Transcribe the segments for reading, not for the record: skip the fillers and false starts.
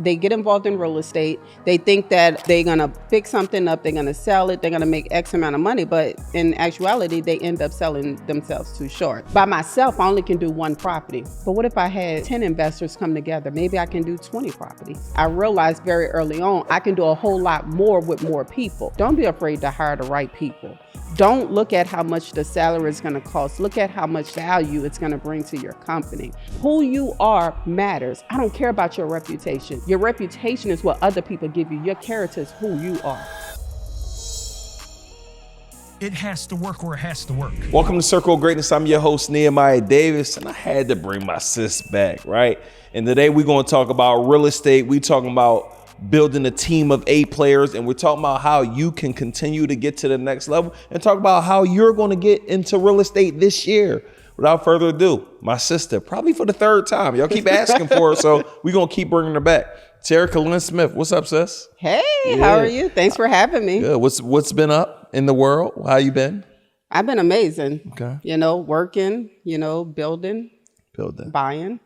they get involved in real estate. They think that they're going to fix something up, they're going to sell it, they're going to make X amount of money, but in actuality, they end up selling themselves too short. By myself, I only can do one property. But what if I had 10 investors come together? Maybe I can do 20 properties. I realized very early on, I can do a whole lot more with more people. Don't be afraid to hire the right people. Don't look at how much the salary is going to cost. Look at how much value it's going to bring to your company. Who you are matters. I don't care about your reputation. Your reputation is what other people give you. Your character is who you are. It has to work or it has to work. Welcome to Circle of Greatness. I'm your host, Nehemiah Davis, and I had to bring my sis back, right? And today we're going to talk about real estate. We're talking about building a team of 8 players, and we're talking about how you can continue to get to the next level and talk about how you're going to get into real estate this year. Without further ado, my sister, probably for the 3rd time. Y'all keep asking for her, so we're going to keep bringing her back. Terrica Lynn Smith, what's up, sis? Hey, How are you? Thanks for having me. Good. What's been up in the world? How you been? I've been amazing. Okay. Working, building, buying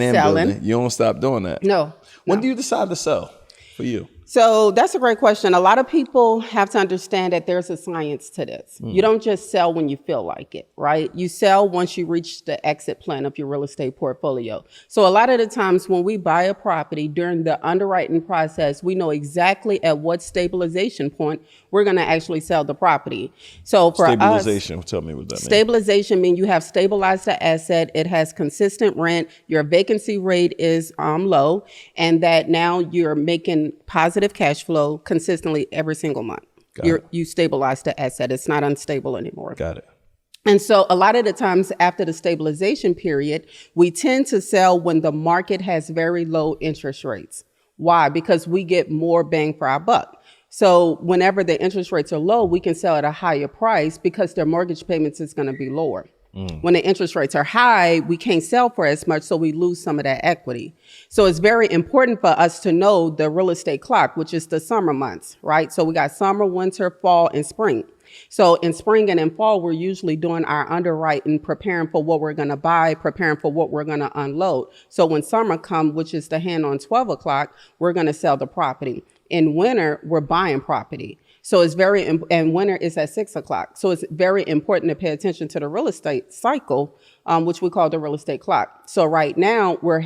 and selling. building. You don't stop doing that. No. When do you decide to sell for you? So that's a great question. A lot of people have to understand that there's a science to this. You don't just sell when you feel like it, right? You sell once you reach the exit plan of your real estate portfolio. So a lot of the times when we buy a property during the underwriting process, we know exactly at what stabilization point we're going to actually sell the property. So for stabilization, tell me what that means. Stabilization means you have stabilized the asset. It has consistent rent. Your vacancy rate is low, and that now you're making positive cash flow consistently every single month. You stabilize the asset. It's not unstable anymore. Got it. And so a lot of the times after the stabilization period, we tend to sell when the market has very low interest rates. Why? Because we get more bang for our buck. So whenever the interest rates are low, we can sell at a higher price because their mortgage payments is going to be lower. When the interest rates are high, we can't sell for as much, so we lose some of that equity. So it's very important for us to know the real estate clock, which is the summer months, right? So we got summer, winter, fall, and spring. So in spring and in fall, we're usually doing our underwriting, preparing for what we're going to buy, preparing for what we're going to unload. So when summer comes, which is the hand on 12 o'clock, we're going to sell the property. In winter, we're buying property. So it's and winter is at 6 o'clock. So it's very important to pay attention to the real estate cycle, which we call the real estate clock. So right now we're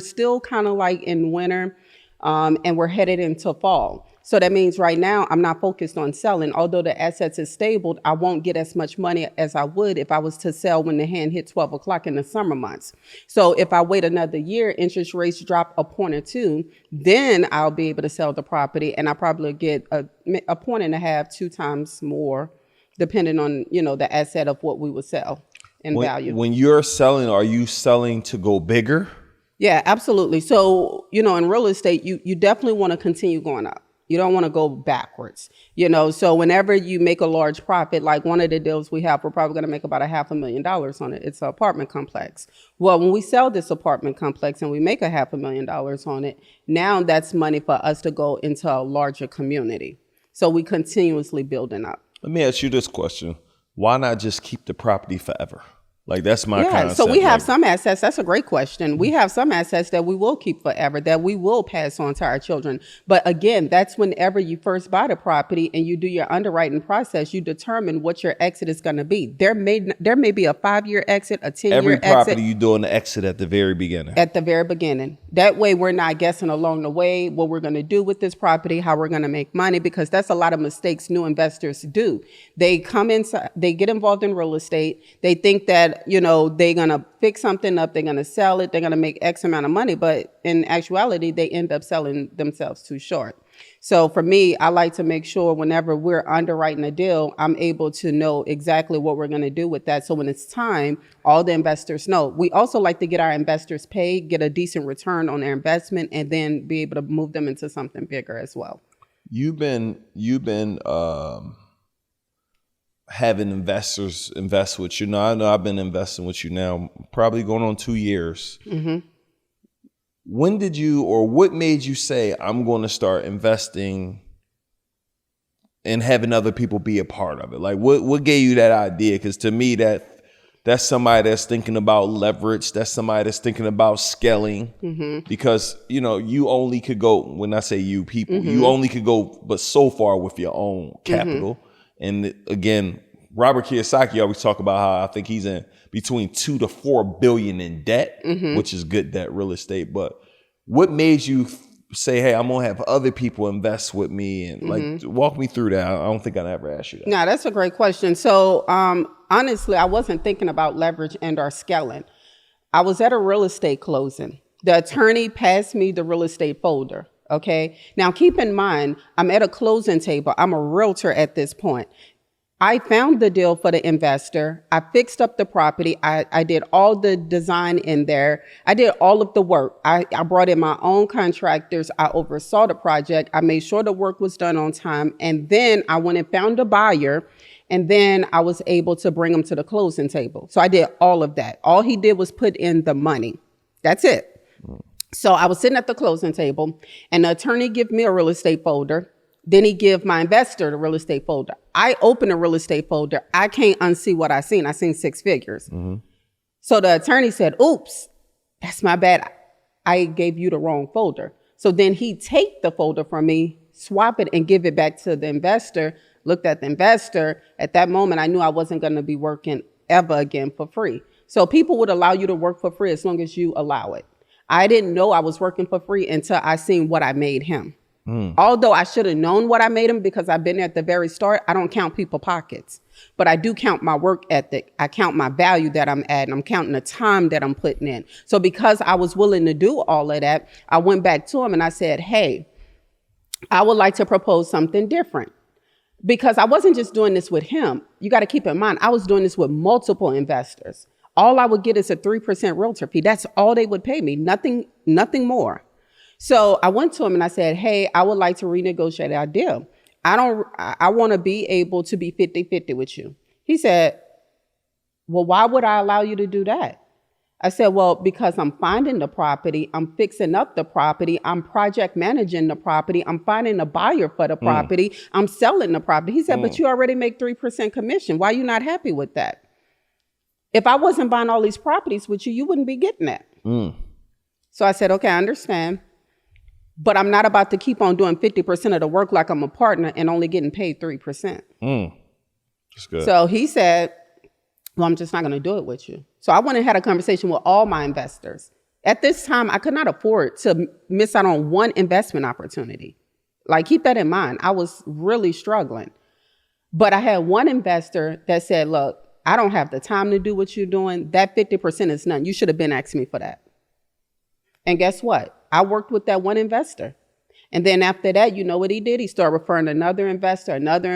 still kind of like in winter, and we're headed into fall. So that means right now I'm not focused on selling. Although the assets is stable, I won't get as much money as I would if I was to sell when the hand hit 12 o'clock in the summer months. So if I wait another year, interest rates drop a point or two, then I'll be able to sell the property, and I probably get a point and a half, 2 times more, depending on, the asset of what we would sell in value. When you're selling, are you selling to go bigger? Yeah, absolutely. So, in real estate, you definitely want to continue going up. You don't want to go backwards, so whenever you make a large profit, like one of the deals we have, we're probably going to make about $500,000 on it. It's an apartment complex. Well, when we sell this apartment complex and we make $500,000 on it, now that's money for us to go into a larger community. So we continuously building up. Let me ask you this question. Why not just keep the property forever? Like, that's my concept. So we have some assets. That's a great question. We have some assets that we will keep forever, that we will pass on to our children. But again, that's whenever you first buy the property and you do your underwriting process, you determine what your exit is going to be. There may be a 5-year exit, a 10-year exit. Every property you do an exit at the very beginning. At the very beginning. That way we're not guessing along the way what we're going to do with this property, how we're going to make money, because that's a lot of mistakes new investors do. They come inside, they get involved in real estate. They think that they're going to fix something up, they're going to sell it, they're going to make X amount of money, but in actuality, they end up selling themselves too short. So for me, I like to make sure whenever we're underwriting a deal, I'm able to know exactly what we're going to do with that. So when it's time, all the investors know. We also like to get our investors paid, get a decent return on their investment, and then be able to move them into something bigger as well. You've been having investors invest with you. Now, I know I've been investing with you now, probably going on 2 years. Mm-hmm. When did you, or what made you say, I'm going to start investing and having other people be a part of it? Like, what gave you that idea? Because to me, that That's somebody that's thinking about leverage. That's somebody that's thinking about scaling, because, you know, you only could go, when I say you people, you only could go but so far with your own capital. And again, Robert Kiyosaki always talk about how I think he's in between 2 to 4 billion in debt, which is good debt, real estate. But what made you say, hey, I'm gonna have other people invest with me, and like walk me through that? I don't think I ever asked you that. No, that's a great question. So honestly, I wasn't thinking about leverage and or scaling. I was at a real estate closing. The attorney passed me the real estate folder. Okay. Now keep in mind, I'm at a closing table. I'm a realtor at this point. I found the deal for the investor. I fixed up the property. I did all the design in there. I did all of the work. I brought in my own contractors. I oversaw the project. I made sure the work was done on time. And then I went and found a buyer. And then I was able to bring him to the closing table. So I did all of that. All he did was put in the money. That's it. So I was sitting at the closing table, and the attorney gave me a real estate folder. Then he give my investor the real estate folder. I open a real estate folder. I can't unsee what I seen. I seen 6 figures. So the attorney said, oops, that's my bad. I gave you the wrong folder. So then he take the folder from me, swap it, and give it back to the investor. Looked at the investor. At that moment, I knew I wasn't going to be working ever again for free. So people would allow you to work for free as long as you allow it. I didn't know I was working for free until I seen what I made him. Although I should have known what I made him, because I've been there at the very start. I don't count people pockets, but I do count my work ethic. I count my value that I'm adding. I'm counting the time that I'm putting in. So because I was willing to do all of that, I went back to him and I said, hey, I would like to propose something different. Because I wasn't just doing this with him. You got to keep in mind, I was doing this with multiple investors. All I would get is a 3% realtor fee. That's all they would pay me. Nothing more. So I went to him and I said, hey, I would like to renegotiate our deal. I want to be able to be 50-50 with you. He said, well, why would I allow you to do that? I said, well, because I'm finding the property, I'm fixing up the property, I'm project managing the property, I'm finding a buyer for the property, I'm selling the property. He said, but you already make 3% commission. Why are you not happy with that? If I wasn't buying all these properties with you, you wouldn't be getting that. So I said, okay, I understand. But I'm not about to keep on doing 50% of the work like I'm a partner and only getting paid 3%. That's good. So he said, well, I'm just not going to do it with you. So I went and had a conversation with all my investors. At this time, I could not afford to miss out on one investment opportunity. Like, keep that in mind. I was really struggling. But I had one investor that said, look, I don't have the time to do what you're doing. That 50% is none. You should have been asking me for that. And guess what? I worked with that one investor. And then after that, you know what he did? He started referring to another investor, and another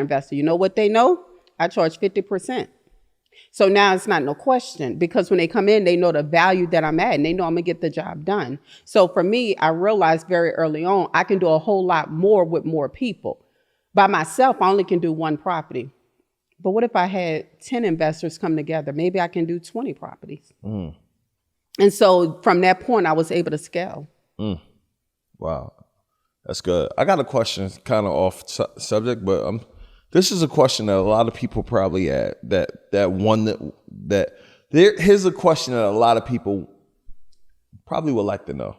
investor. You know what they know? I charge 50%. So now it's not no question, because when they come in, they know the value that I'm at, and they know I'm going to get the job done. So for me, I realized very early on, I can do a whole lot more with more people. By myself, I only can do one property. But what if I had 10 investors come together? Maybe I can do 20 properties. And so from that point, I was able to scale. Wow. That's good. I got a question kind of off subject, but this is a question that a lot of people probably had, here's a question that a lot of people probably would like to know.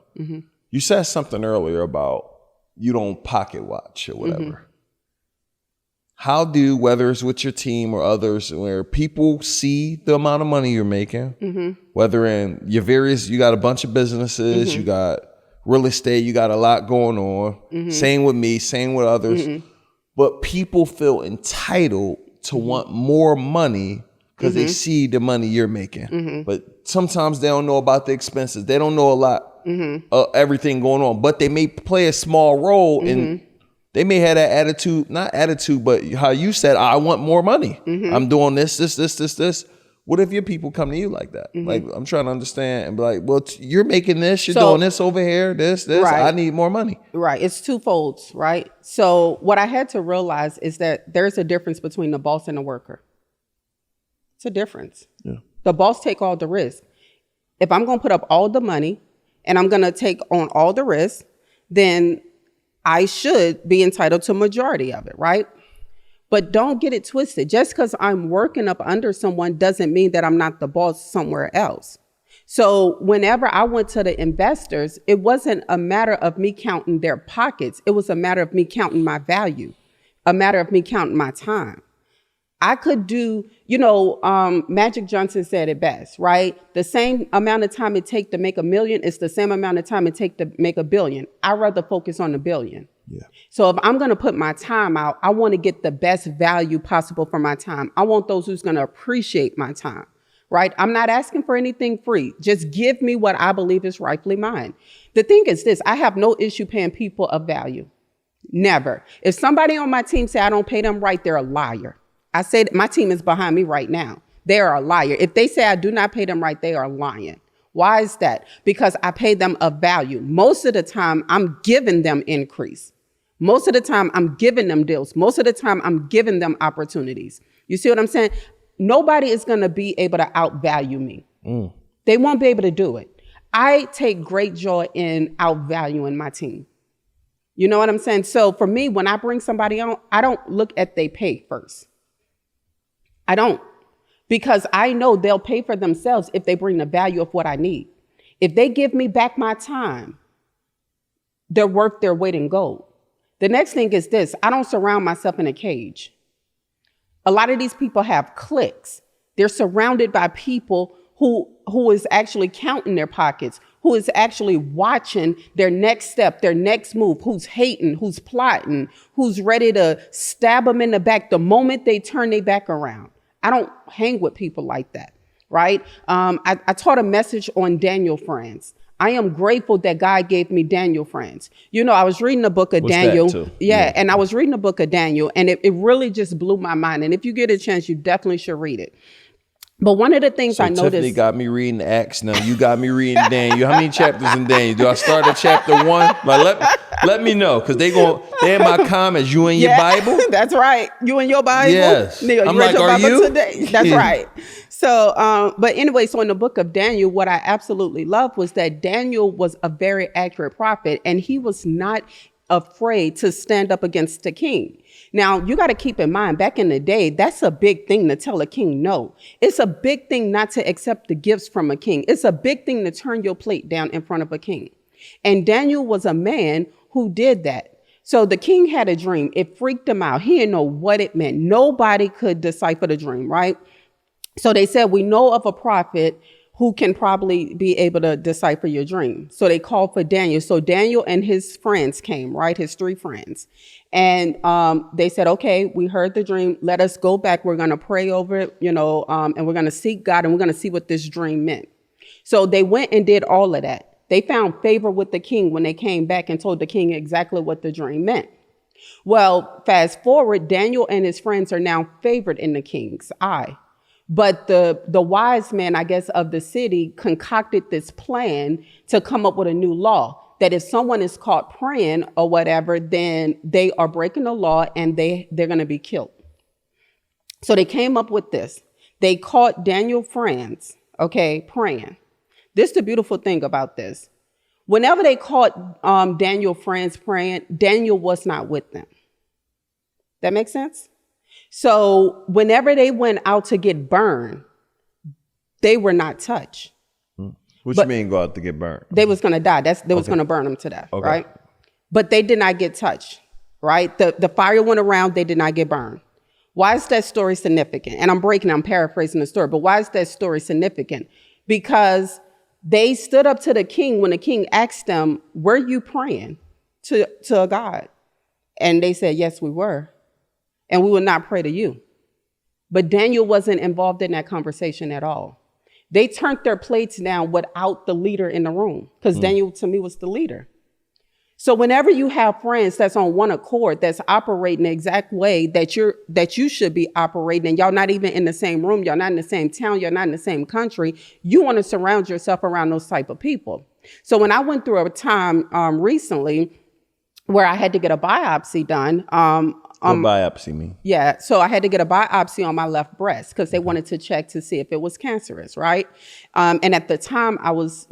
You said something earlier about you don't pocket watch or whatever. How do, whether it's with your team or others, where people see the amount of money you're making, whether in your various, you got a bunch of businesses, you got real estate, you got a lot going on, same with me, same with others, but people feel entitled to want more money because they see the money you're making. But sometimes they don't know about the expenses. They don't know a lot of everything going on, but they may play a small role in. They may have that attitude, not attitude, but how you said, I want more money. I'm doing this. What if your people come to you like that? Like, I'm trying to understand and be like, well, you're making this, you're doing this over here, this, right. I need more money. Right. It's twofold, right? So what I had to realize is that there's a difference between the boss and the worker. It's a difference. Yeah. The boss take all the risk. If I'm going to put up all the money and I'm going to take on all the risk, then I should be entitled to majority of it, right? But don't get it twisted. Just because I'm working up under someone doesn't mean that I'm not the boss somewhere else. So whenever I went to the investors, it wasn't a matter of me counting their pockets. It was a matter of me counting my value, a matter of me counting my time. I could do, Magic Johnson said it best, right? The same amount of time it takes to make $1 million is the same amount of time it takes to make $1 billion. I'd rather focus on the $1 billion. Yeah. So if I'm going to put my time out, I want to get the best value possible for my time. I want those who's going to appreciate my time, right? I'm not asking for anything free. Just give me what I believe is rightfully mine. The thing is this, I have no issue paying people of value. Never. If somebody on my team say I don't pay them right, they're a liar. I say that my team is behind me right now. They are a liar. If they say I do not pay them right, they are lying. Why is that? Because I pay them a value. Most of the time, I'm giving them increase. Most of the time, I'm giving them deals. Most of the time, I'm giving them opportunities. You see what I'm saying? Nobody is going to be able to outvalue me. They won't be able to do it. I take great joy in outvaluing my team. You know what I'm saying? So for me, when I bring somebody on, I don't look at they pay first. I don't, because I know they'll pay for themselves if they bring the value of what I need. If they give me back my time, they're worth their weight in gold. The next thing is this, I don't surround myself in a cage. A lot of these people have cliques. They're surrounded by people who is actually counting their pockets, who is actually watching their next step, their next move, who's hating, who's plotting, who's ready to stab them in the back the moment they turn their back around. I don't hang with people like that, right? I taught a message on Daniel friends. I am grateful that God gave me Daniel friends. I was reading the book of Daniel. Yeah, and I was reading the book of Daniel, and it really just blew my mind. And if you get a chance, you definitely should read it. But one of the things I noticed... Tiffany got me reading Acts now. You got me reading Daniel. How many chapters in Daniel? Do I start at chapter 1? Like, let me know, because they in my comments. You in your Bible? That's right. You in your Bible? Yes. Neil, I'm you read like, your are Bible you? Today? That's right. So, but anyway, so in the book of Daniel, what I absolutely loved was that Daniel was a very accurate prophet, and he was not afraid to stand up against the king. Now, you got to keep in mind, back in the day, that's a big thing to tell a king no. It's a big thing not to accept the gifts from a king. It's a big thing to turn your plate down in front of a king. And Daniel was a man who did that. So the king had a dream. It freaked him out. He didn't know what it meant. Nobody could decipher the dream, right? So they said, we know of a prophet who can probably be able to decipher your dream. So they called for Daniel. So Daniel and his friends came, right? His 3 friends. And they said, okay, we heard the dream. Let us go back. We're going to pray over it, and we're going to seek God, and we're going to see what this dream meant. So they went and did all of that. They found favor with the king when they came back and told the king exactly what the dream meant. Well, fast forward, Daniel and his friends are now favored in the king's eye. But the wise man, I guess, of the city concocted this plan to come up with a new law that if someone is caught praying or whatever, then they are breaking the law and they're going to be killed. So they came up with this. They caught Daniel's friends, praying. This is the beautiful thing about this. Whenever they caught Daniel's friends praying, Daniel was not with them. That makes sense? So whenever they went out to get burned, they were not touched. What you mean go out to get burned? They was going to die. They was going to burn them to death, right? But they did not get touched, right? The fire went around. They did not get burned. Why is that story significant? And I'm paraphrasing the story, but why is that story significant? Because they stood up to the king when the king asked them, were you praying to a God? And they said, yes, we were. And we will not pray to you. But Daniel wasn't involved in that conversation at all. They turned their plates down without the leader in the room, because Daniel, to me, was the leader. So whenever you have friends that's on one accord, that's operating the exact way that you should be operating, and y'all not even in the same room, y'all not in the same town, you're not in the same country, you want to surround yourself around those type of people. So when I went through a time recently where I had to get a biopsy done, What biopsy mean? Yeah, so I had to get a biopsy on my left breast because they wanted to check to see if it was cancerous, right? And at the time, I was,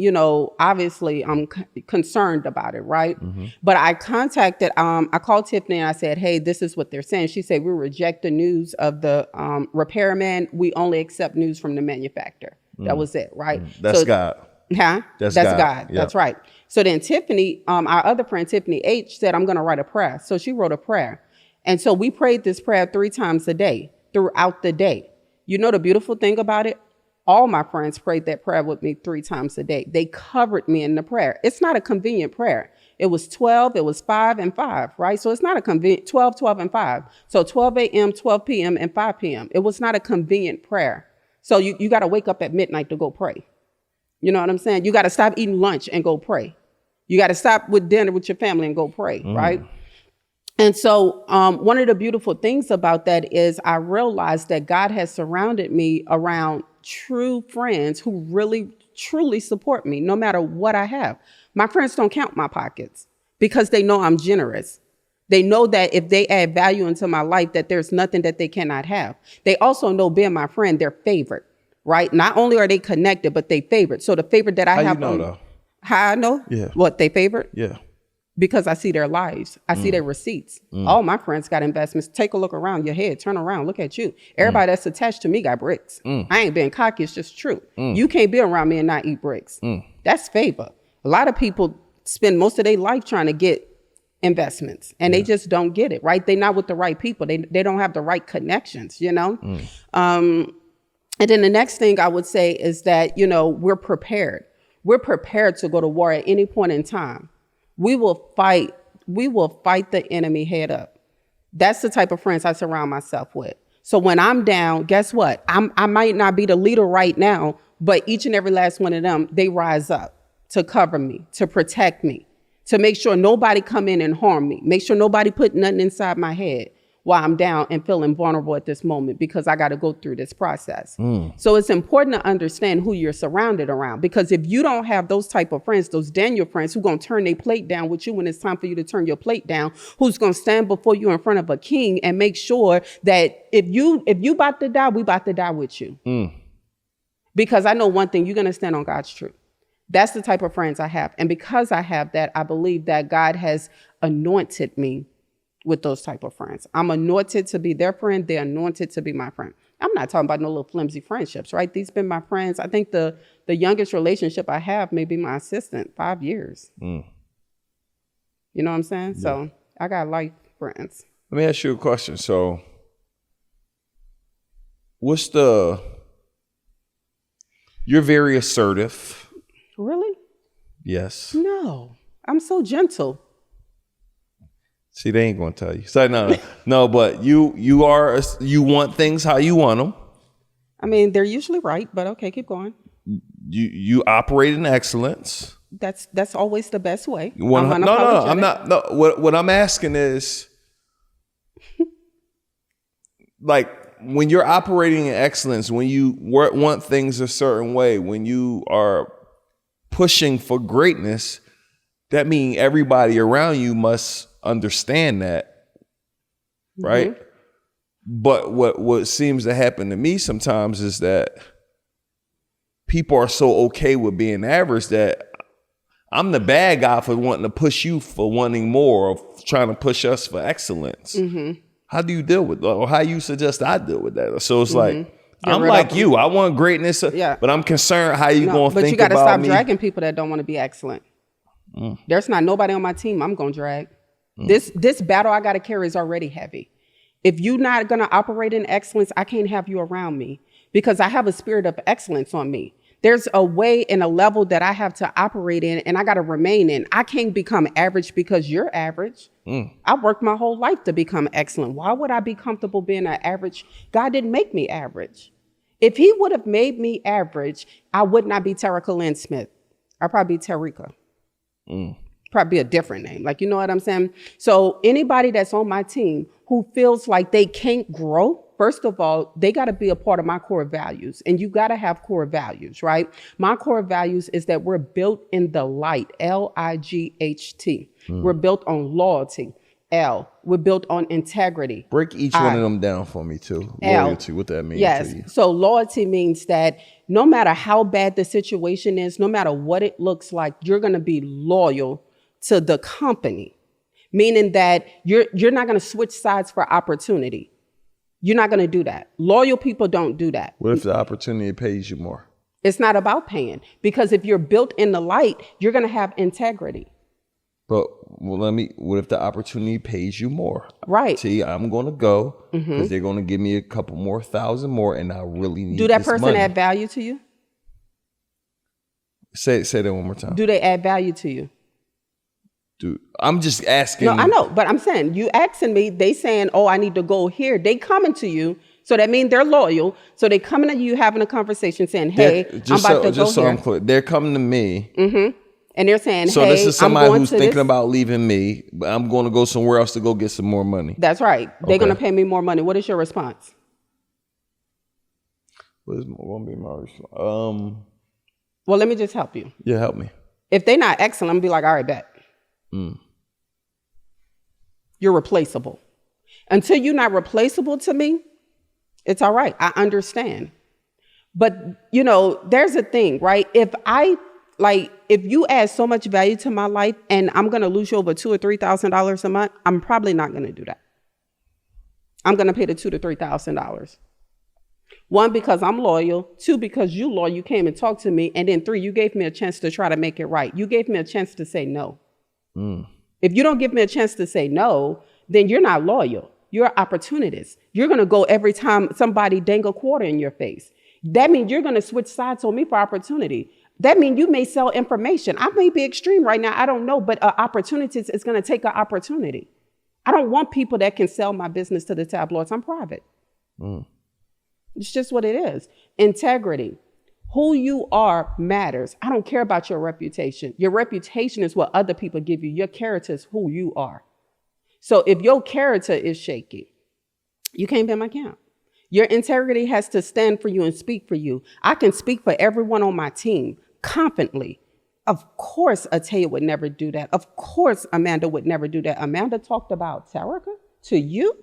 obviously I'm concerned about it, right? But I contacted, I called Tiffany and I said, hey, this is what they're saying. She said, we reject the news of the repairman. We only accept news from the manufacturer. That was it, right? That's God. Huh? That's God. Yep. That's right. So then Tiffany, our other friend, Tiffany H, said, I'm going to write a prayer. So she wrote a prayer. And so we prayed this prayer 3 times a day throughout the day. You know, the beautiful thing about it, all my friends prayed that prayer with me 3 times a day. They covered me in the prayer. It's not a convenient prayer. It was 12, it was 5 and 5, right? So it's not a convenient 12, 12 and 5. So 12 a.m., 12 p.m. and 5 p.m. It was not a convenient prayer. So you got to wake up at midnight to go pray. You know what I'm saying? You got to stop eating lunch and go pray. You got to stop with dinner with your family and go pray, right? And so one of the beautiful things about that is I realized that God has surrounded me around true friends who really, truly support me no matter what I have. My friends don't count my pockets because they know I'm generous. They know that if they add value into my life, that there's nothing that they cannot have. They also know being my friend, they're favored, right? Not only are they connected, but they favored. So the favorite that I How have. you know, though? How I know? Yeah. What, they favored? Yeah. Because I see their lives. I see their receipts. All my friends got investments. Take a look around your head. Turn around. Look at you. Everybody that's attached to me got bricks. I ain't being cocky. It's just true. You can't be around me and not eat bricks. That's favor. A lot of people spend most of their life trying to get investments and they just don't get it, right? They're not with the right people. They don't have the right connections, And then the next thing I would say is that, we're prepared. We're prepared to go to war at any point in time. We will fight the enemy head up. That's the type of friends I surround myself with. So when I'm down, guess what? I might not be the leader right now, but each and every last one of them, they rise up to cover me, to protect me, to make sure nobody come in and harm me. Make sure nobody put nothing inside my head while I'm down and feeling vulnerable at this moment because I got to go through this process. So it's important to understand who you're surrounded around, because if you don't have those type of friends, those Daniel friends who going to turn their plate down with you when it's time for you to turn your plate down, who's going to stand before you in front of a king and make sure that if you about to die, we about to die with you. Because I know one thing, you're going to stand on God's truth. That's the type of friends I have. And because I have that, I believe that God has anointed me with those type of friends. I'm anointed to be their friend. They're anointed to be my friend. I'm not talking about no little flimsy friendships, right? These been my friends. I think the youngest relationship I have may be my assistant, 5 years. You know what I'm saying? Yeah. So I got life friends. Let me ask you a question. So you're very assertive. Really? Yes. No, I'm so gentle. See, they ain't gonna tell you. So no. But you want things how you want them. I mean, they're usually right, but okay, keep going. You operate in excellence. That's always the best way. No, I'm not. No, what I'm asking is, like, when you're operating in excellence, when you want things a certain way, when you are pushing for greatness, that means everybody around you must understand that, right? But what seems to happen to me sometimes is that people are so okay with being average that I'm the bad guy for wanting to push you for wanting more, or trying to push us for excellence. How do you deal with that? Or how you suggest I deal with that? So it's like, I'm like you. I want greatness, but I'm concerned how you going to think about me. But you got to stop dragging people that don't want to be excellent. There's not nobody on my team I'm going to drag. This battle I got to carry is already heavy. If you're not going to operate in excellence, I can't have you around me, because I have a spirit of excellence on me. There's a way and a level that I have to operate in, and I got to remain in. I can't become average because you're average. I worked my whole life to become excellent. Why would I be comfortable being an average? God didn't make me average. If he would have made me average, I would not be Terrica Lynn Smith. I'd probably be Terrica. Probably a different name. Like, you know what I'm saying? So anybody that's on my team who feels like they can't grow, first of all, they got to be a part of my core values. And you got to have core values, right? My core values is that we're built in the light, Light. We're built on loyalty, L, we're built on integrity. Break each one of them down for me too. L, Loyalty, what that means yes. to you. So loyalty means that no matter how bad the situation is, no matter what it looks like, you're going to be loyal to the company, meaning that you're not going to switch sides for opportunity. You're not going to do that. Loyal people don't do that. What if the opportunity pays you more? It's not about paying, because if you're built in the light, you're going to have integrity. But what if the opportunity pays you more? Right. See, I'm going to go because they're going to give me a couple more thousand more, and I really need Do that this person money. add value to you? Say that one more time. Do they add value to you? Dude, I'm just asking. No, I know, but I'm saying, you asking me, they saying, oh, I need to go here. They coming to you. So that means they're loyal. So they coming to you having a conversation saying, hey, I'm about to go just so here. I'm clear, they're coming to me. And they're saying, So hey, this is somebody I'm going who's to thinking this. about leaving me, but I'm going to go somewhere else to go get some more money. That's right. They're Okay. going to pay me more money. What is your response? What is going to be my response? Well, let me just help you. Yeah, help me. If they're not excellent, I'm going to be like, all right, bet. You're replaceable. Until you're not replaceable to me, it's all right. I understand. But, you know, there's a thing, right? If you add so much value to my life and I'm going to lose you over $2,000 or $3,000 a month, I'm probably not going to do that. I'm going to pay the $2,000 to $3,000. One, because I'm loyal. Two, because you loyal. You came and talked to me. And then three, you gave me a chance to try to make it right. You gave me a chance to say no. If you don't give me a chance to say no, then you're not loyal. You're an opportunist. You're going to go every time somebody dang a quarter in your face. That means you're going to switch sides on me for opportunity. That means you may sell information. I may be extreme right now. I don't know. But opportunities is going to take an opportunity. I don't want people that can sell my business to the tabloids. I'm private. It's just what it is. Integrity. Who you are matters. I don't care about your reputation. Your reputation is what other people give you. Your character is who you are. So if your character is shaky, you can't be in my camp. Your integrity has to stand for you and speak for you. I can speak for everyone on my team confidently. Of course, Ataya would never do that. Of course, Amanda would never do that. Amanda talked about Terrica to you.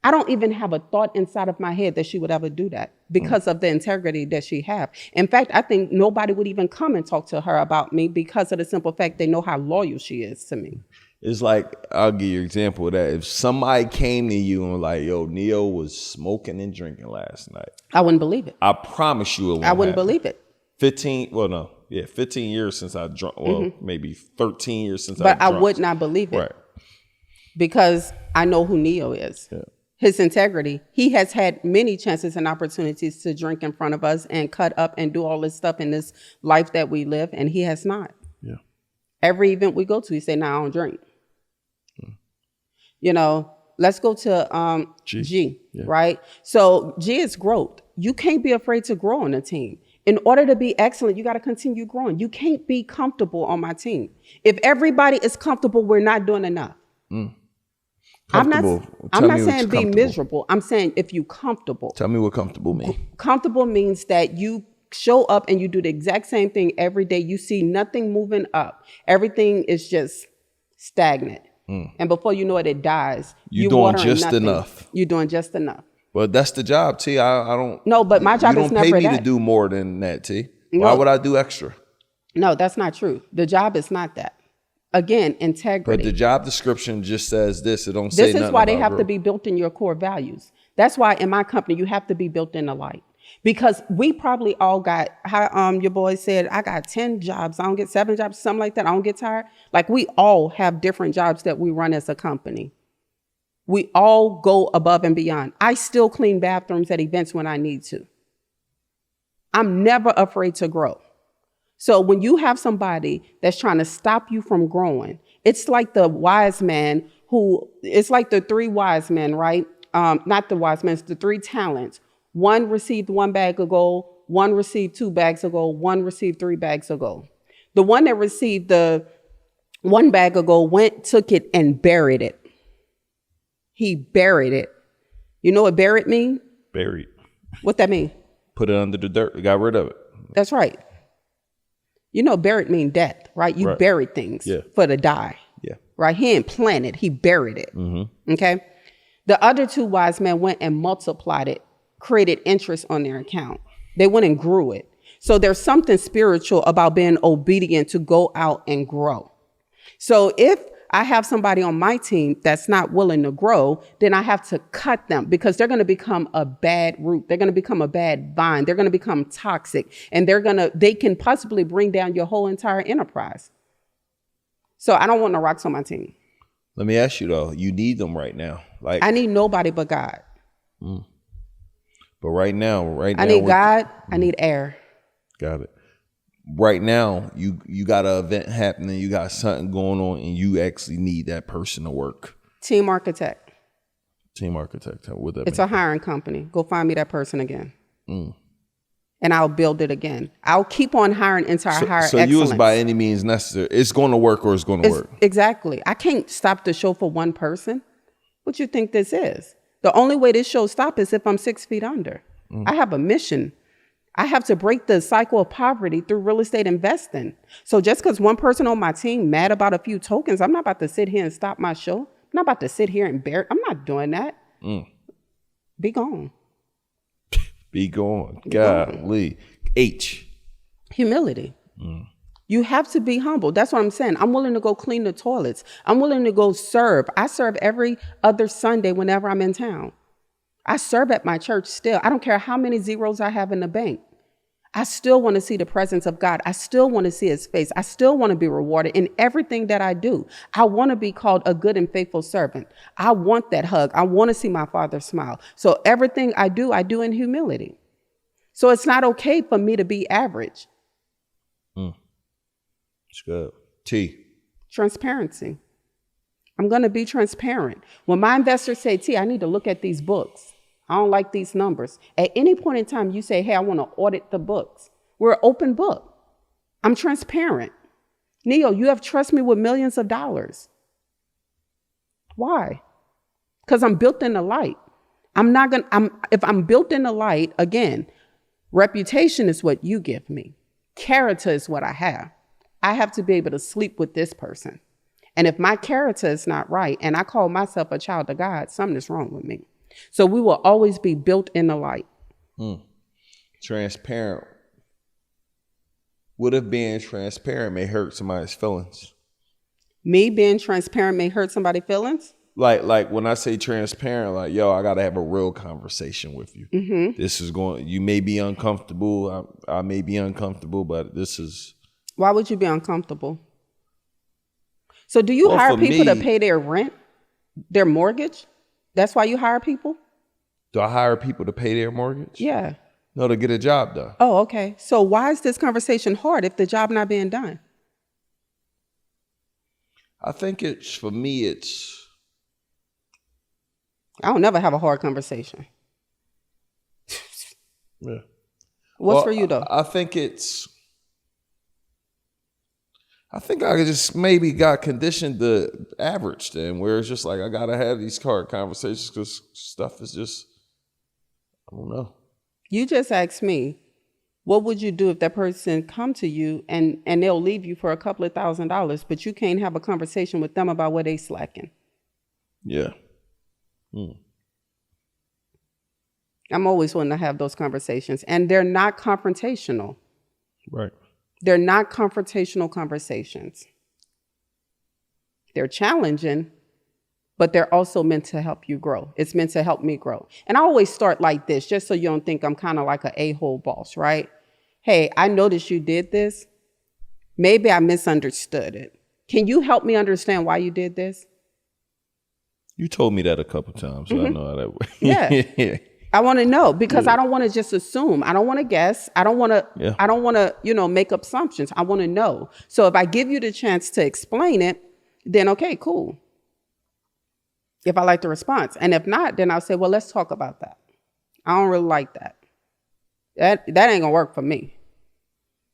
I don't even have a thought inside of my head that she would ever do that because of the integrity that she have. In fact, I think nobody would even come and talk to her about me because of the simple fact they know how loyal she is to me. It's like, I'll give you an example of that. If somebody came to you and was like, yo, Neo was smoking and drinking last night, I wouldn't believe it. I promise you it won't I wouldn't happen. believe it. 15 years since I drunk. Well, maybe 13 years since But I I drunk. would not believe it. Right. Because I know who Neo is. Yeah. His integrity. He has had many chances and opportunities to drink in front of us and cut up and do all this stuff in this life that we live, and he has not. Yeah. Every event we go to, he say, "Nah, I don't drink." You know, let's go to G, Yeah. right? So G is growth. You can't be afraid to grow on a team. In order to be excellent, you got to continue growing. You can't be comfortable on my team. If everybody is comfortable, we're not doing enough. I'm not saying be miserable. I'm saying if you comfortable. Tell me what comfortable means. Comfortable means that you show up and you do the exact same thing every day. You see nothing moving up. Everything is just stagnant. And before you know it, it dies. You're doing watering just nothing. enough. You're doing just enough. Well, that's the job, T. I don't. No, but my job is never You don't pay me that. to do more than that, T. No. Why would I do extra? No, that's not true. The job is not that. Again, integrity. But the job description just says this. It don't say This nothing is why they about have to growth. be built in your core values. That's why in my company, you have to be built in the light. Because we probably all got, how your boy said, I got 10 jobs. I don't get 7 jobs, something like that. I don't get tired. Like we all have different jobs that we run as a company. We all go above and beyond. I still clean bathrooms at events when I need to. I'm never afraid to grow. So when you have somebody that's trying to stop you from growing, it's like the wise man it's like the 3 wise men, right? Not the wise men, it's the 3 talents. One received 1 bag of gold, one received 2 bags of gold, one received 3 bags of gold. The one that received the 1 bag of gold took it and buried it. He buried it. You know what buried mean? Buried. What that mean? Put it under the dirt. Got rid of it. That's right. You know, buried mean death, right? You Right. buried things Yeah. for the die. Yeah. right? He didn't plant it, he buried it. Okay. The other 2 wise men went and multiplied it, created interest on their account. They went and grew it. So there's something spiritual about being obedient to go out and grow. So if I have somebody on my team that's not willing to grow, then I have to cut them because they're going to become a bad root. They're going to become a bad vine. They're going to become toxic, and they can possibly bring down your whole entire enterprise. So I don't want no rocks on my team. Let me ask you though, you need them right now. Like I need nobody but God. But right now, I need God. I need air. Got it. Right now, you got an event happening, you got something going on, and you actually need that person to work. Team architect. Team architect. What that It's mean? a hiring company. Go find me that person again. And I'll build it again. I'll keep on hiring until I hire So excellence. you is by any means necessary. It's going to work or it's going to work. Exactly. I can't stop the show for one person. What you think this is? The only way this show stops is if I'm 6 feet under. I have a mission. I have to break the cycle of poverty through real estate investing. So just because one person on my team mad about a few tokens, I'm not about to sit here and stop my show. I'm not about to sit here and bear. I'm not doing that. Be gone. Be gone. Golly. H. Humility. You have to be humble. That's what I'm saying. I'm willing to go clean the toilets. I'm willing to go serve. I serve every other Sunday whenever I'm in town. I serve at my church still. I don't care how many zeros I have in the bank. I still want to see the presence of God. I still want to see his face. I still want to be rewarded in everything that I do. I want to be called a good and faithful servant. I want that hug. I want to see my Father smile. So everything I do in humility. So it's not okay for me to be average. It's good. T. Transparency. I'm going to be transparent. When my investors say, T, I need to look at these books. I don't like these numbers. At any point in time, you say, hey, I want to audit the books. We're an open book. I'm transparent. Neo, you have trusted me with millions of dollars. Why? Because I'm built in the light. If I'm built in the light, again, reputation is what you give me. Character is what I have. I have to be able to sleep with this person. And if my character is not right, and I call myself a child of God, something is wrong with me. So we will always be built in the light. Transparent. What if being transparent may hurt somebody's feelings? Me being transparent may hurt somebody's feelings? Like when I say transparent, like, yo, I got to have a real conversation with you. This is you may be uncomfortable. I may be uncomfortable, but this is. Why would you be uncomfortable? So do you hire people to pay their rent, their mortgage? That's why you hire people? Do I hire people to pay their mortgage? Yeah. No, to get a job done. Oh, okay. So why is this conversation hard if the job not being done? I think for me, I don't never have a hard conversation. Yeah. What's for you though? I think I just maybe got conditioned to average then, where it's just like I gotta have these hard conversations because stuff is just, I don't know. You just asked me, what would you do if that person come to you and they'll leave you for a couple of $1,000s, but you can't have a conversation with them about where they slacking? Yeah. I'm always willing to have those conversations, and they're not confrontational. Right. They're not confrontational conversations. They're challenging, but they're also meant to help you grow. It's meant to help me grow. And I always start like this, just so you don't think I'm kind of like an a-hole boss, right? Hey, I noticed you did this. Maybe I misunderstood it. Can you help me understand why you did this? You told me that a couple times, so I know how that works. Yeah. I want to know because I don't want to just assume. I don't want to guess. I don't want to, make up assumptions. I want to know. So if I give you the chance to explain it, then okay, cool. If I like the response. And if not, then I'll say, well, let's talk about that. I don't really like that. That ain't gonna work for me.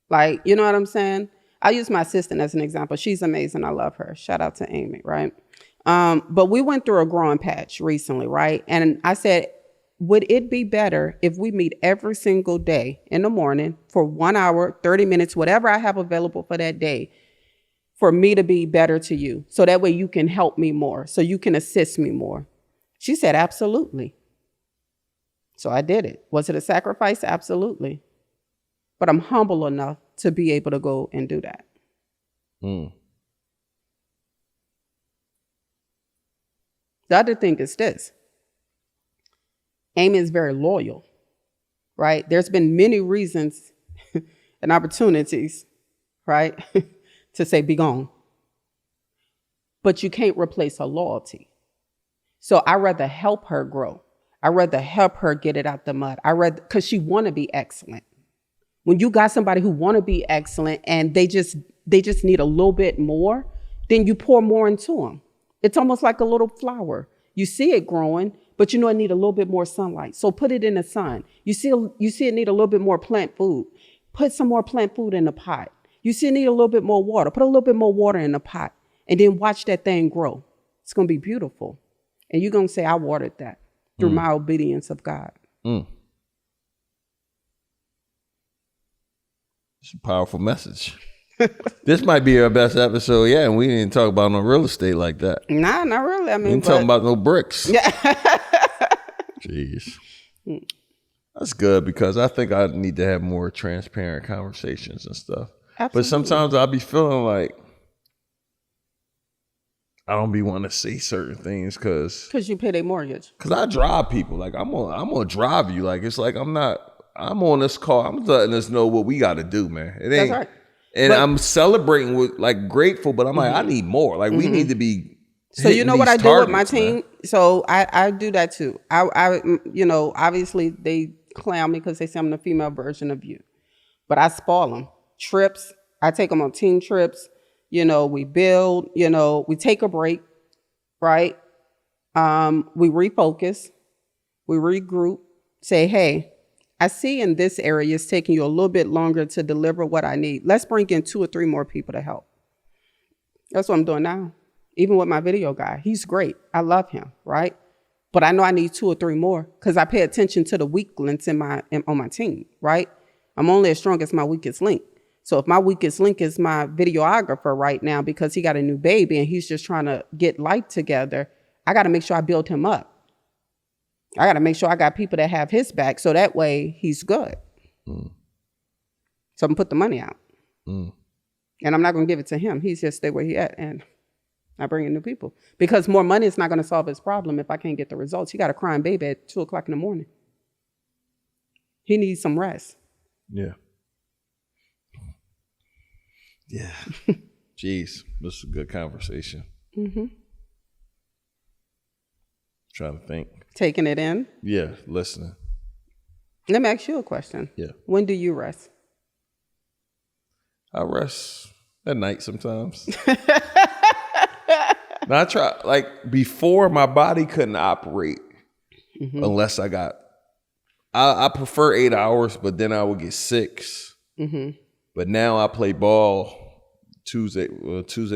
Like, you know what I'm saying? I'll use my assistant as an example. She's amazing. I love her. Shout out to Amy, right? But we went through a growing patch recently, right? And I said, would it be better if we meet every single day in the morning for 1 hour, 30 minutes, whatever I have available for that day, for me to be better to you. So that way you can help me more. So you can assist me more. She said, absolutely. So I did it. Was it a sacrifice? Absolutely. But I'm humble enough to be able to go and do that. The other thing is this. Amy is very loyal, right? There's been many reasons and opportunities, right, to say be gone. But you can't replace her loyalty. So I'd rather help her grow. I'd rather help her get it out the mud. Because she want to be excellent. When you got somebody who want to be excellent and they just need a little bit more, then you pour more into them. It's almost like a little flower. You see it growing, but you know it need a little bit more sunlight. So put it in the sun. You see it need a little bit more plant food. Put some more plant food in the pot. You see it need a little bit more water. Put a little bit more water in the pot. And then watch that thing grow. It's going to be beautiful. And you're going to say, I watered that through my obedience of God. It's a powerful message. This might be our best episode, yeah, and we didn't talk about no real estate like that. Nah, not really. I mean, we ain't talking about no bricks. Yeah. Jeez. That's good because I think I need to have more transparent conversations and stuff. Absolutely. But sometimes I'll be feeling like I don't be wanting to say certain things because you pay their mortgage. Because I drive people. Like I'm gonna drive you. Like it's like I'm on this call. I'm letting us know what we got to do, man. It ain't. That's right. And I'm celebrating with like grateful, but I'm like I need more. Like we need to be. So you know what I do with my team? Man. So I do that too. I obviously they clown me because they say I'm the female version of you, but I spoil them. Trips. I take them on team trips. We build, we take a break, right? We refocus, we regroup, say, hey, I see in this area it's taking you a little bit longer to deliver what I need. Let's bring in 2 or 3 more people to help. That's what I'm doing now. Even with my video guy, he's great. I love him, right? But I know I need 2 or 3 more because I pay attention to the weak links on my team, right? I'm only as strong as my weakest link. So if my weakest link is my videographer right now because he got a new baby and he's just trying to get life together, I got to make sure I build him up. I got to make sure I got people that have his back so that way he's good. So I'm going to put the money out. And I'm not going to give it to him. He's just stay where he at and I bring in new people. Because more money is not going to solve his problem if I can't get the results. He got a crying baby at 2 o'clock in the morning. He needs some rest. Yeah. Yeah. Jeez, this is a good conversation. Trying to think. Taking it in? Yeah, listening. Let me ask you a question. Yeah. When do you rest? I rest at night sometimes. Now I try, like before my body couldn't operate unless I prefer 8 hours, but then I would get 6. But now I play ball Tuesday,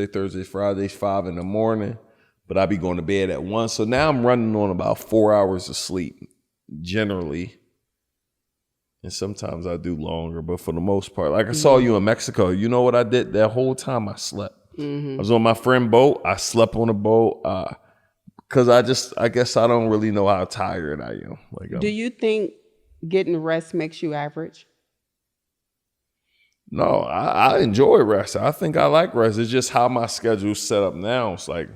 Thursday, Fridays, 5 in the morning. But I be going to bed at 1. So now I'm running on about 4 hours of sleep, generally. And sometimes I do longer, but for the most part, like I saw you in Mexico. You know what I did? That whole time I slept. I was on my friend's boat. I slept on the boat because I guess I don't really know how tired I am. Like, do you think getting rest makes you average? No, I enjoy rest. I think I like rest. It's just how my schedule's set up now. It's like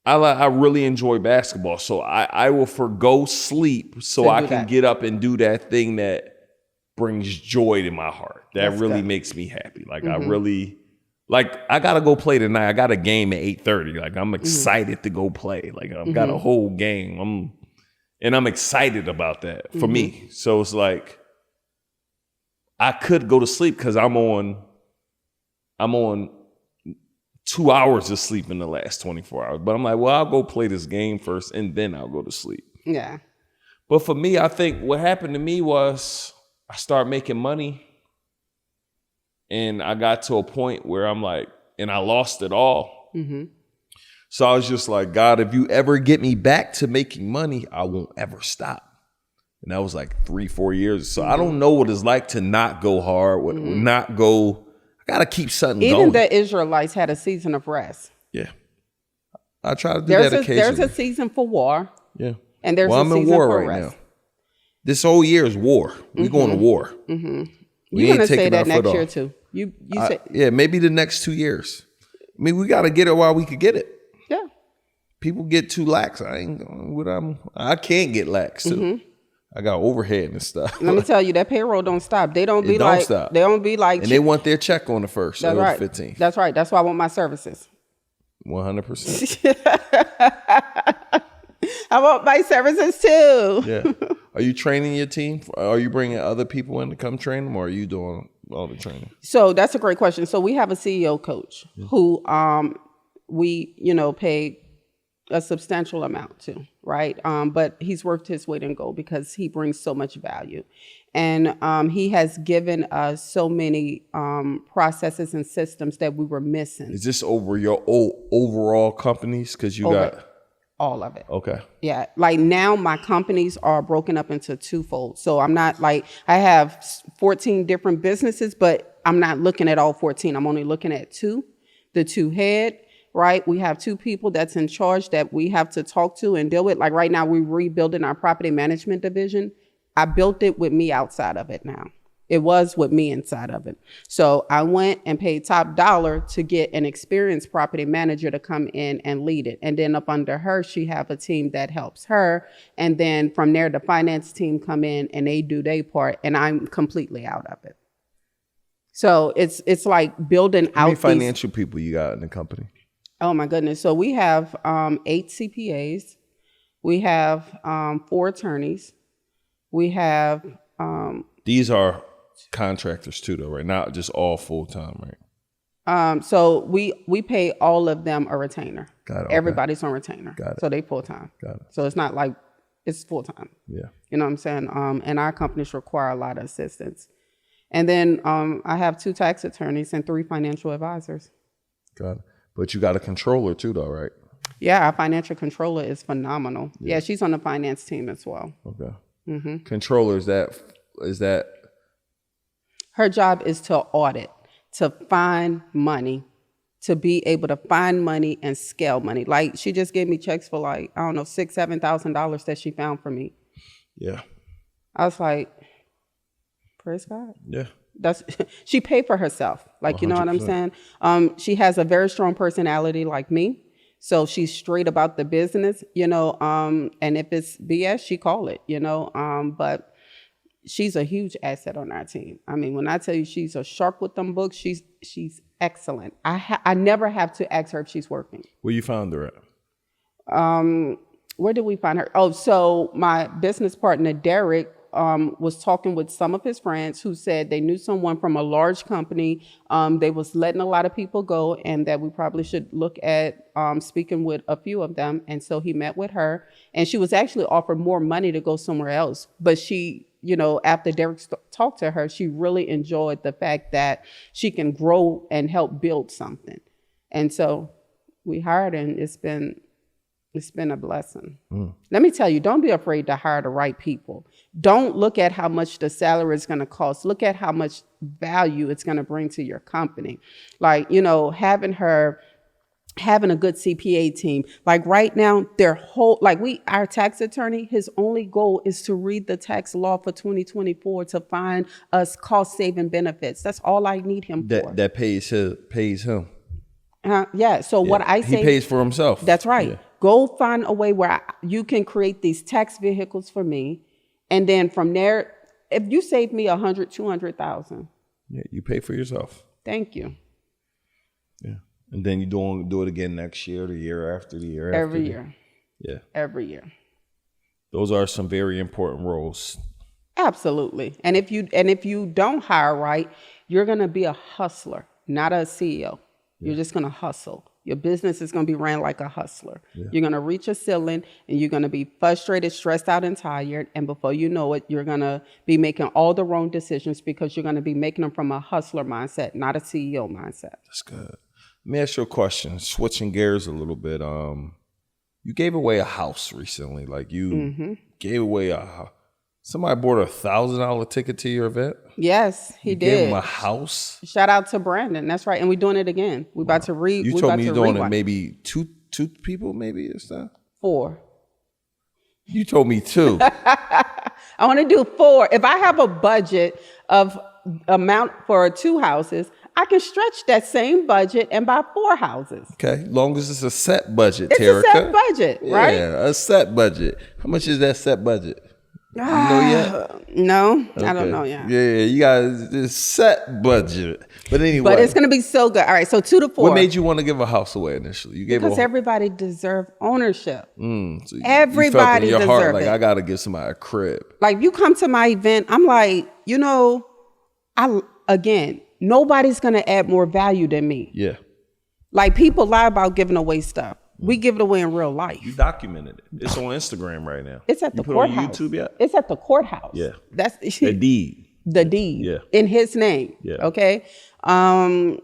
I really enjoy basketball, so I will forgo sleep so I can get up and do that thing that brings joy to my heart. That really makes me happy. Like I really, like I gotta go play tonight. I got a game at 8:30. Like I'm excited to go play. Like I've got a whole game. I'm excited about that for me. So it's like I could go to sleep because I'm on 2 hours of sleep in the last 24 hours. But I'm like, well, I'll go play this game first and then I'll go to sleep. Yeah. But for me, I think what happened to me was I started making money and I got to a point where I'm like, and I lost it all. So I was just like, God, if you ever get me back to making money, I won't ever stop. And that was like 3-4 years. So I don't know what it's like to not go hard, not go. I gotta keep something Even going. the Israelites had a season of rest. Yeah. I try to do that occasionally. There's a season for war. Yeah. And there's well, a I'm season in war for right rest. now. This whole year is war. We're going to war. Mm-hmm. We You're ain't gonna say taking that our next foot year off. too. You say Yeah, maybe the next 2 years. I mean, we got to get it while we could get it. yeah. People get too lax. I ain't going with I can't get lax too. I got overhead and stuff. Let me tell you, that payroll don't stop. They don't be don't like stop. they don't be like And they want their check on the 1st that's or right. the 15th. That's right. That's why I want my services. 100%. I want my services too. Yeah. Are you training your team? Are you bringing other people in to come train them, or are you doing all the training? So that's a great question. So we have a CEO coach who we pay a substantial amount to, right? But he's worked his weight in gold because he brings so much value. And he has given us so many processes and systems that we were missing. Is this over your overall companies? Because you got all of it. Okay. Yeah. Like now my companies are broken up into twofold. So I'm not like, I have 14 different businesses, but I'm not looking at all 14. I'm only looking at two, the two head, right? We have two people that's in charge that we have to talk to and deal with. Like right now we're rebuilding our property management division. I built it with me outside of it now. It was with me inside of it. So I went and paid top dollar to get an experienced property manager to come in and lead it. And then up under her, she have a team that helps her. And then from there, the finance team come in and they do their part. And I'm completely out of it. So it's like building out. How many financial people you got in the company? Oh my goodness. So we have 8 CPAs. We have 4 attorneys. We have These are contractors too, though, right? Not just all full time, right? So we pay all of them a retainer. Got it. Okay. Everybody's on retainer. Got it. So they full time. Got it. So it's not like it's full time. Yeah. You know what I'm saying? And our companies require a lot of assistance. And then I have 2 tax attorneys and 3 financial advisors. Got it. But you got a controller too, though, right? Yeah, our financial controller is phenomenal. Yeah, she's on the finance team as well. Okay. Mm-hmm. Controller, is that her job is to audit, to find money, to be able to find money and scale money. Like she just gave me checks for like, I don't know, $6,000-$7,000 that she found for me. Yeah. I was like, praise God. Yeah. She paid for herself. Like, 100%. You know what I'm saying? She has a very strong personality like me. So she's straight about the business, and if it's BS, she call it, but she's a huge asset on our team. I mean, when I tell you she's a shark with them books, she's excellent. I never have to ask her if she's working. Where you found her at? Where did we find her? Oh, so my business partner, Derek, was talking with some of his friends who said they knew someone from a large company. They was letting a lot of people go and that we probably should look at speaking with a few of them. And so he met with her and she was actually offered more money to go somewhere else. But she, after Derek talked to her, she really enjoyed the fact that she can grow and help build something. And so we hired her and it's been a blessing. Let me tell you, don't be afraid to hire the right people. Don't look at how much the salary is going to cost. Look at how much value it's going to bring to your company. Like, having a good CPA team. Like right now, our tax attorney, his only goal is to read the tax law for 2024 to find us cost saving benefits. That's all I need him for. That pays him. Yeah. So what I say, he pays for himself. That's right. Yeah. Go find a way where you can create these tax vehicles for me. And then from there, if you save me $100,000, $200,000. Yeah, you pay for yourself. Thank you. Yeah. And then you do it again next year, the year after, the year after. Every year. Yeah. Every year. Those are some very important roles. Absolutely. And if you don't hire right, you're going to be a hustler, not a CEO. You're just going to hustle. Your business is going to be ran like a hustler. Yeah. You're going to reach a ceiling and you're going to be frustrated, stressed out, and tired. And before you know it, you're going to be making all the wrong decisions because you're going to be making them from a hustler mindset, not a CEO mindset. That's good. Let me ask you a question, switching gears a little bit. You gave away a house recently. Like you gave away Somebody bought a $1,000 ticket to your event. Yes, he You did. gave him a house. Shout out to Brandon. That's right. And we're doing it again. We're about to You told me you're doing it maybe two people maybe this time. 4. You told me 2. I want to do 4. If I have a budget of amount for 2 houses, I can stretch that same budget and buy 4 houses. Okay, long as it's a set budget, It's Terrica. a set budget, right? Yeah, a set budget. How much is that set budget? You know yet? No, I don't know yet. Yeah, you got this set budget. But anyway. But it's going to be so good. All right, so 2 to 4. What made you want to give a house away initially? You gave Because everybody deserves ownership. So Everybody you felt in your heart deserve like it. I got to give somebody a crib. Like you come to my event, I'm like, nobody's going to add more value than me. Yeah. Like people lie about giving away stuff. We give it away in real life. You documented it. It's on Instagram right now. It's at the put courthouse. It on YouTube yet? It's at the courthouse. Yeah. That's The deed. The deed. Yeah. In his name. Yeah. Okay. I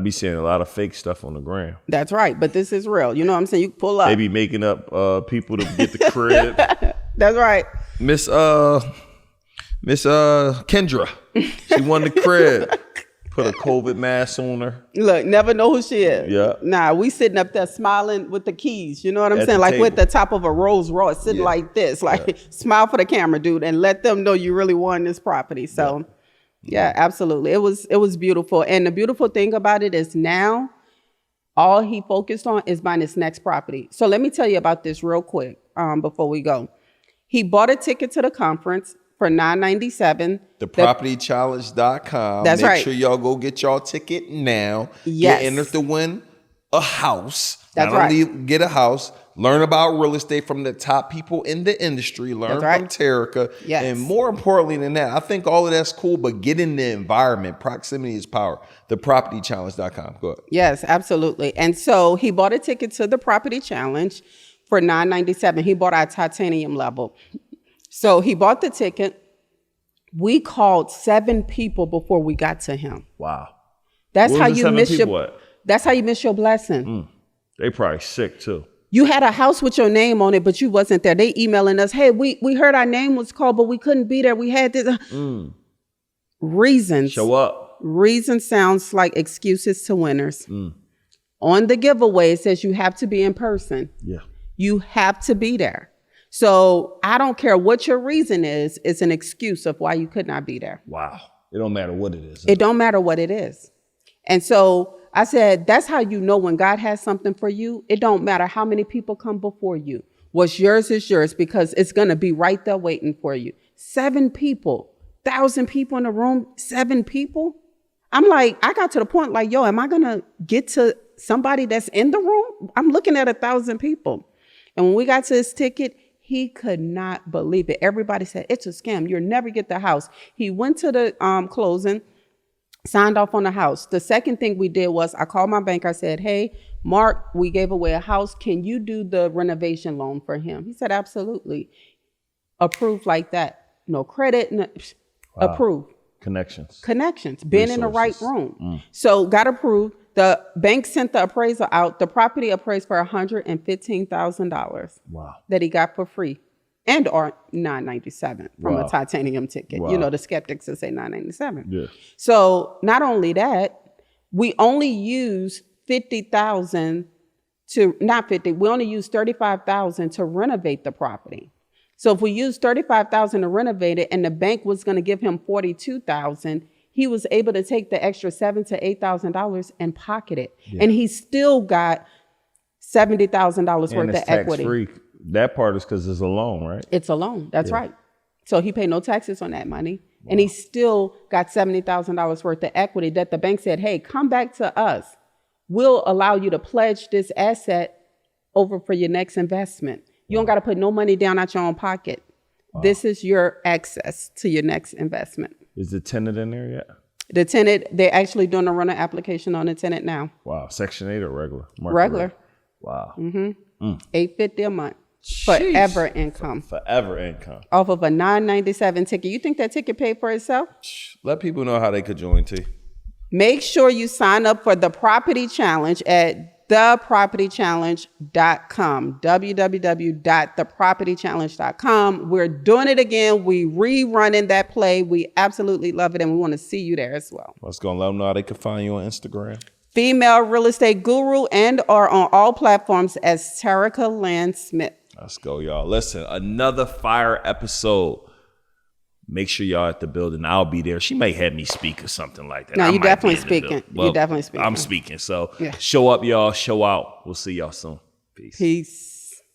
be seeing a lot of fake stuff on the gram. That's right. But this is real. You know what I'm saying? You can pull up. They be making up people to get the crib. That's right. Miss Kendra. She won the crib. Put a COVID mask on her. Look, never know who she is. Yeah. Nah, we sitting up there smiling with the keys. You know what I'm saying? the Like table. with the top of a Rolls Royce, sitting like this. Like smile for the camera, dude, and let them know you really won this property. So yeah, absolutely. It was beautiful. And the beautiful thing about it is now all he focused on is buying his next property. So let me tell you about this real quick before we go. He bought a ticket to the conference for $997. Thepropertychallenge.com. That's Make right. sure y'all go get y'all ticket now. Yes. Get entered to win a house. That's Not right. only get a house, learn about real estate from the top people in the industry. Learn That's right. from Terrica. Yes. And more importantly than that, I think all of that's cool, but get in the environment. Proximity is power. Thepropertychallenge.com. Go ahead. Yes, absolutely. And so he bought a ticket to the Property Challenge for $997. He bought our titanium level. So he bought the ticket. We called 7 people before we got to him. Wow. That's What how was the you 7 miss people your. at? That's how you miss your blessing. They probably sick too. You had a house with your name on it, but you wasn't there. They emailing us, hey, we heard our name was called, but we couldn't be there. We had this. Reasons. Show up. Reason sounds like excuses to winners. On the giveaway, it says you have to be in person. Yeah. You have to be there. So I don't care what your reason is. It's an excuse of why you could not be there. Wow. It don't matter what it is. It don't matter what it is. And so I said, that's how you know when God has something for you. It don't matter how many people come before you. What's yours is yours because it's going to be right there waiting for you. 7 people, 1,000 people in the room, 7 people. I'm like, I got to the point like, yo, am I going to get to somebody that's in the room? I'm looking at 1,000 people. And when we got to his ticket, he could not believe it. Everybody said, it's a scam. You'll never get the house. He went to the closing, signed off on the house. The second thing we did was I called my bank. I said, hey, Mark, we gave away a house. Can you do the renovation loan for him? He said, absolutely. Approved like that. No credit, approved. Connections. Been in the right room. So got approved. The bank sent the appraisal out. The property appraised for $115,000. Wow. That he got for free. And or $997 from a titanium ticket. Wow. You know, the skeptics will say $997. Yeah. So not only that, we only use $50,000 to, not 50, we only use $35,000 to renovate the property. So if we use $35,000 to renovate it and the bank was going to give him $42,000, he was able to take the extra $7,000 to $8,000 and pocket it. Yeah. And he still got $70,000 worth of equity. Tax-free. That part is because it's a loan, right? It's a loan. That's right. So he paid no taxes on that money. Wow. And he still got $70,000 worth of equity that the bank said, hey, come back to us. We'll allow you to pledge this asset over for your next investment. You don't got to put no money down out your own pocket. Wow. This is your access to your next investment. Is the tenant in there yet? The tenant, they're actually doing a runner application on the tenant now. Wow. Section 8 or regular? Regular. Wow. $850 a month. Forever income. Forever income. Off of a $997 ticket. You think that ticket paid for itself? Let people know how they could join, T. Make sure you sign up for the Property Challenge at thepropertychallenge.com, www.thepropertychallenge.com. We're doing it again. We rerunning that play. We absolutely love it, and we want to see you there as well. Let's go and let them know how they can find you on Instagram. Female real estate guru, and are on all platforms as Terrica Lynn Smith. Let's go, y'all. Listen, another fire episode. Make sure y'all at the building. I'll be there. She may have me speak or something like that. No, I you might definitely be in the speaking. building. Well, You definitely speaking. I'm speaking. So Yeah. show up, y'all. Show out. We'll see y'all soon. Peace. Peace.